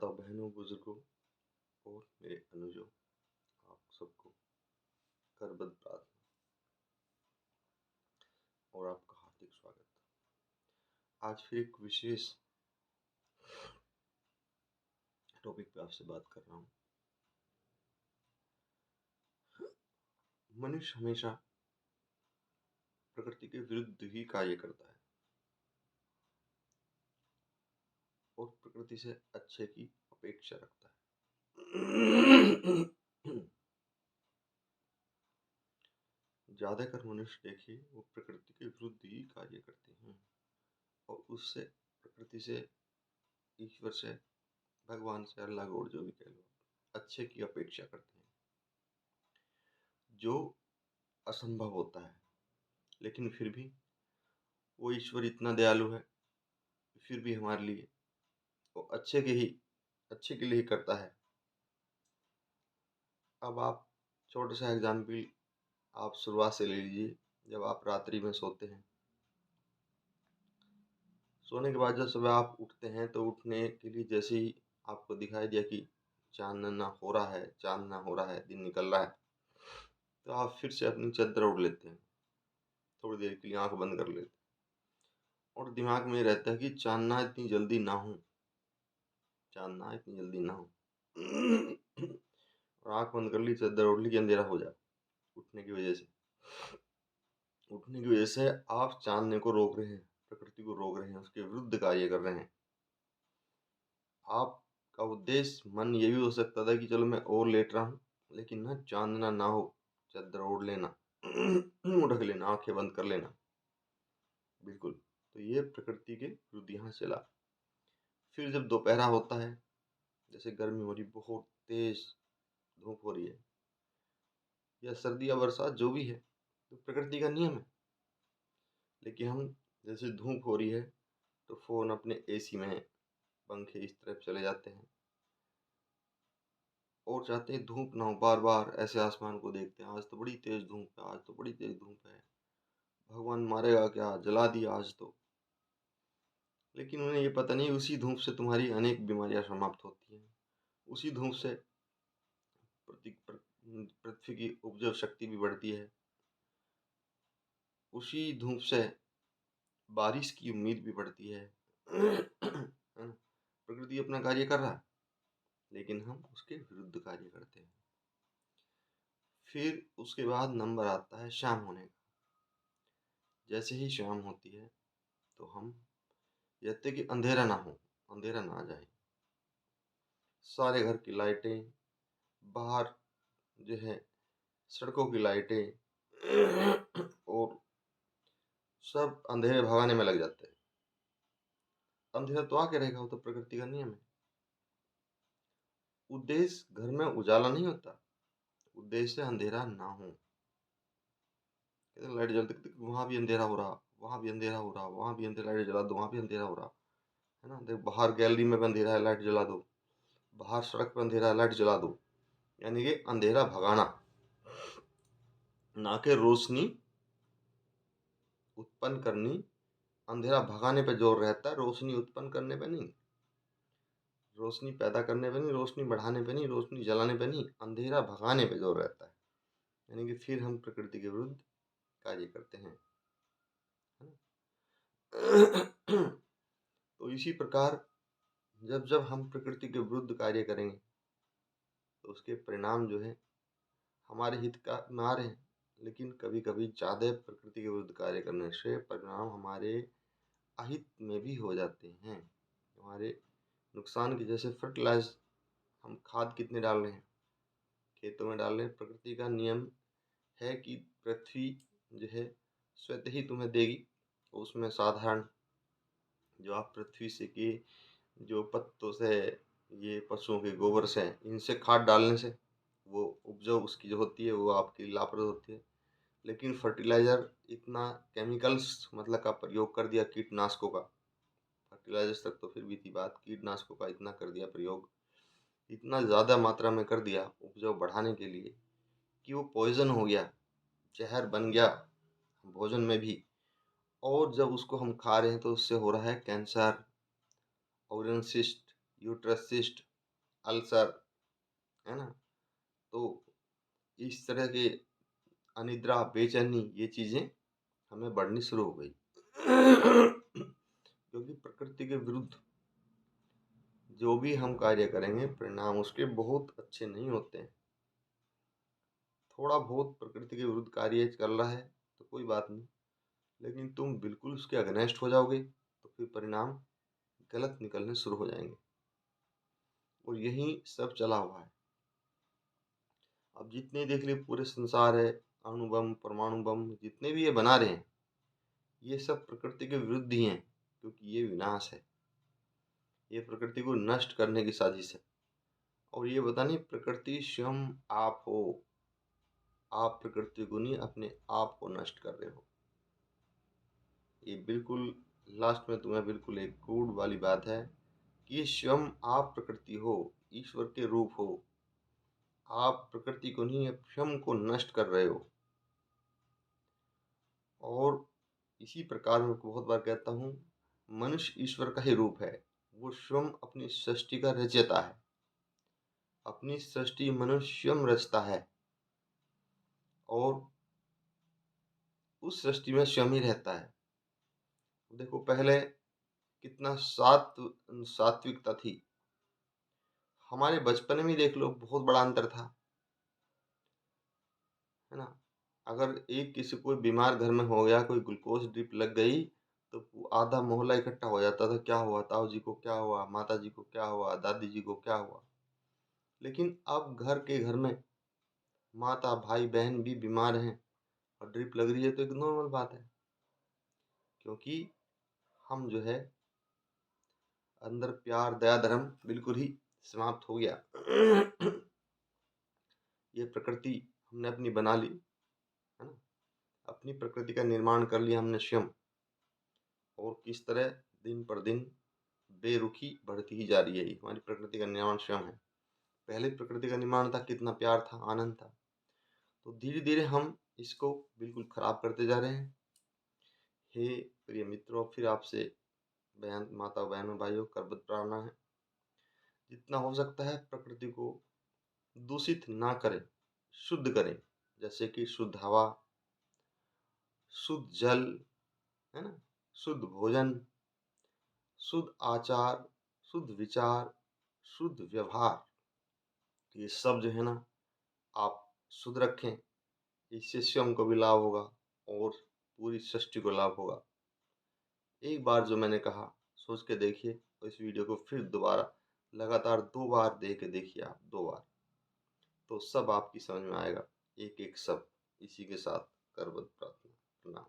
माताओं, बहनों, बुजुर्गों और मेरे अनुजों, आप सबको करबद्ध प्रार्थना और आपका हार्दिक स्वागत। आज फिर एक विशेष टॉपिक पे आपसे बात कर रहा हूँ। मनुष्य हमेशा प्रकृति के विरुद्ध ही कार्य करता है और प्रकृति से अच्छे की अपेक्षा रखता है। ज्यादातर मनुष्य देखिए वो प्रकृति के विरुद्ध ही कार्य करते हैं और उससे प्रकृति से, ईश्वर से, भगवान से, अल्लाह गॉड जो भी कह लो, अच्छे की अपेक्षा करते हैं, जो असंभव होता है। लेकिन फिर भी वो ईश्वर इतना दयालु है, फिर भी हमारे लिए वो अच्छे के लिए ही करता है। अब आप छोटा सा एग्जाम्पल आप शुरुआत से ले लीजिए। जब आप रात्रि में सोते हैं, सोने के बाद जब सुबह आप उठते हैं तो उठने के लिए जैसे ही आपको दिखाई दिया कि चांदना हो रहा है, चांदना हो रहा है, दिन निकल रहा है, तो आप फिर से अपनी चादर ओढ़ लेते हैं, थोड़ी देर के लिए आंख बंद कर लेते हैं और दिमाग में रहता है कि चांदना इतनी जल्दी ना हो, चांदना इतनी जल्दी ना हो। और आंख बंद कर ली, चादर ओढ़ ली कि अंधेरा हो जाए। उठने की वजह से आप चांदने को रोक रहे हैं, प्रकृति को रोक रहे हैं, उसके विरुद्ध कार्य कर रहे हैं। आपका उद्देश्य मन ये भी हो सकता था कि चलो मैं और लेट रहा हूँ, लेकिन ना चांदना ना हो, चादर ओढ़ लेना, ढक लेना, आंखें बंद कर लेना। बिल्कुल, तो ये प्रकृति के विरुद्ध यहाँ चला। फिर जब दोपहरा होता है, जैसे गर्मी हो रही, बहुत तेज धूप हो रही है, या सर्दी या बरसात जो भी है, तो प्रकृति का नियम है। लेकिन हम जैसे धूप हो रही है तो फोन अपने एसी में, पंखे इस तरफ चले जाते हैं और चाहते हैं धूप ना हो। बार बार ऐसे आसमान को देखते हैं, आज तो बड़ी तेज धूप है, आज तो बड़ी तेज धूप है, भगवान मारेगा क्या, जला दिया आज तो। लेकिन उन्हें ये पता नहीं, उसी धूप से तुम्हारी अनेक बीमारियां समाप्त होती हैं। उसी धूप से पृथ्वी की उपजाऊ शक्ति भी बढ़ती है। उसी धूप से बारिश की उम्मीद भी बढ़ती है। है ना? प्रकृति अपना कार्य कर रहा है, लेकिन हम उसके विरुद्ध कार्य करते हैं। फिर उसके बाद नंबर आता है शाम होने का। जैसे ही शाम होती है तो हम कहते कि अंधेरा ना हो, अंधेरा ना आ जाए। सारे घर की लाइटें, बाहर जो है सड़कों की लाइटें और सब अंधेरे भगाने में लग जाते हैं। अंधेरा तो आके रहेगा, वो तो प्रकृति का नियम है। उद्देश्य घर में उजाला नहीं होता, उद्देश्य अंधेरा ना हो। लाइट जलती, वहां भी अंधेरा हो रहा, वहां भी अंधेरा हो रहा, वहां भी अंधेरा, लाइट जला दो, वहां भी अंधेरा हो रहा है ना। देख, बाहर गैलरी में भी अंधेरा है, लाइट जला दो, बाहर सड़क पर अंधेरा है, लाइट जला दो। यानी कि अंधेरा भगाना, ना कि रोशनी उत्पन्न करनी। अंधेरा भगाने पे जोर रहता है, रोशनी उत्पन्न करने पे नहीं, रोशनी पैदा करने पे नहीं, रोशनी बढ़ाने पे नहीं, रोशनी जलाने पे नहीं, अंधेरा भगाने पे जोर रहता है। यानी कि फिर हम प्रकृति के विरुद्ध कार्य करते हैं, है ना। तो इसी प्रकार जब जब हम प्रकृति के विरुद्ध कार्य करेंगे तो उसके परिणाम जो है हमारे हित का में आ रहे हैं। लेकिन कभी कभी ज़्यादा प्रकृति के विरुद्ध कार्य करने से परिणाम हमारे अहित में भी हो जाते हैं, हमारे नुकसान की। जैसे फर्टिलाइज, हम खाद कितने डाल रहे हैं, खेतों में डाल रहे हैं। प्रकृति का नियम है कि पृथ्वी जो है स्वतः ही तुम्हें देगी। उसमें साधारण जो आप पृथ्वी से की जो पत्तों से, ये पशुओं के गोबर से, इनसे खाद डालने से वो उपजाऊ उसकी जो होती है वो आपकी लाभप्रद होती है। लेकिन फर्टिलाइज़र इतना केमिकल्स मतलब का प्रयोग कर दिया, कीटनाशकों का, फर्टिलाइजर्स तक तो फिर भी थी बात, कीटनाशकों का इतना कर दिया प्रयोग, इतना ज़्यादा मात्रा में कर दिया उपजाऊ बढ़ाने के लिए कि वो पॉइजन हो गया, जहर बन गया भोजन में भी। और जब उसको हम खा रहे हैं तो उससे हो रहा है cancer, ovarian cyst, uterus cyst, ulcer, है ना? तो इस तरह के अनिद्रा, बेचैनी ये चीज़ें हमें बढ़नी शुरू हो गई। क्योंकि प्रकृति के विरुद्ध जो भी हम कार्य करेंगे परिणाम उसके बहुत अच्छे नहीं होते हैं। थोड़ा बहुत प्रकृति के विरुद्ध कार्य चल रहा है तो कोई बात नहीं, लेकिन तुम बिल्कुल उसके अगेंस्ट हो जाओगे तो फिर परिणाम गलत निकलने शुरू हो जाएंगे। और यही सब चला हुआ है। अब जितने देख लिए पूरे संसार है, अणु बम, परमाणु बम, जितने भी ये बना रहे हैं ये सब प्रकृति के विरुद्ध ही हैं, क्योंकि ये विनाश है, ये प्रकृति को नष्ट करने की साजिश है। और ये बता नहीं, प्रकृति स्वयं आप हो, आप प्रकृति को नहीं अपने आप को नष्ट कर रहे हो। ये बिल्कुल लास्ट में तुम्हें बिल्कुल एक गूढ़ वाली बात है कि ये स्वयं आप प्रकृति हो, ईश्वर के रूप हो। आप प्रकृति को नहीं, स्वयं को नष्ट कर रहे हो। और इसी प्रकार मैं बहुत बार कहता हूँ, मनुष्य ईश्वर का ही रूप है। वो स्वयं अपनी सृष्टि का रचयिता है। अपनी सृष्टि मनुष्य स्वयं रचता है और उस सृष्टि में स्वयं ही रहता है। देखो पहले कितना सात्विकता थी। हमारे बचपन में ही देख लो, बहुत बड़ा अंतर था, है ना? अगर एक किसी कोई बीमार घर में हो गया, कोई ग्लूकोज ड्रिप लग गई तो आधा मोहल्ला इकट्ठा हो जाता था, क्या हुआ, ताऊ जी को क्या हुआ, माता जी को क्या हुआ, दादी जी को क्या हुआ। लेकिन अब घर के घर में माता भाई बहन भी बीमार हैं और ड्रिप लग रही है तो एक नॉर्मल बात है, क्योंकि हम जो है अंदर प्यार दया धर्म बिल्कुल ही समाप्त हो गया। ये प्रकृति हमने अपनी बना ली, है ना? अपनी प्रकृति का निर्माण कर लिया हमने स्वयं। और किस तरह दिन पर दिन बेरुखी बढ़ती ही जा रही है। हमारी प्रकृति का निर्माण स्वयं है। पहले प्रकृति का निर्माण था, कितना प्यार था, आनंद था। तो धीरे धीरे हम इसको बिल्कुल खराब करते जा रहे हैं। हे प्रिय मित्रों, फिर आपसे बहन माता बहनों भाइयों करबद्ध प्रार्थना है, जितना हो सकता है प्रकृति को दूषित ना करें, शुद्ध करें। जैसे कि शुद्ध हवा, शुद्ध जल, है ना, शुद्ध भोजन, शुद्ध आचार, शुद्ध विचार, शुद्ध व्यवहार, ये सब जो है ना आप शुद्ध रखें। इससे स्वयं को भी लाभ होगा और पूरी सृष्टि को लाभ होगा। एक बार जो मैंने कहा सोच के देखिए, और इस वीडियो को फिर दोबारा लगातार 2 बार देख के देखिए आप, 2 बार, तो सब आपकी समझ में आएगा, एक एक सब। इसी के साथ करबद्ध प्रार्थना। प्रणाम।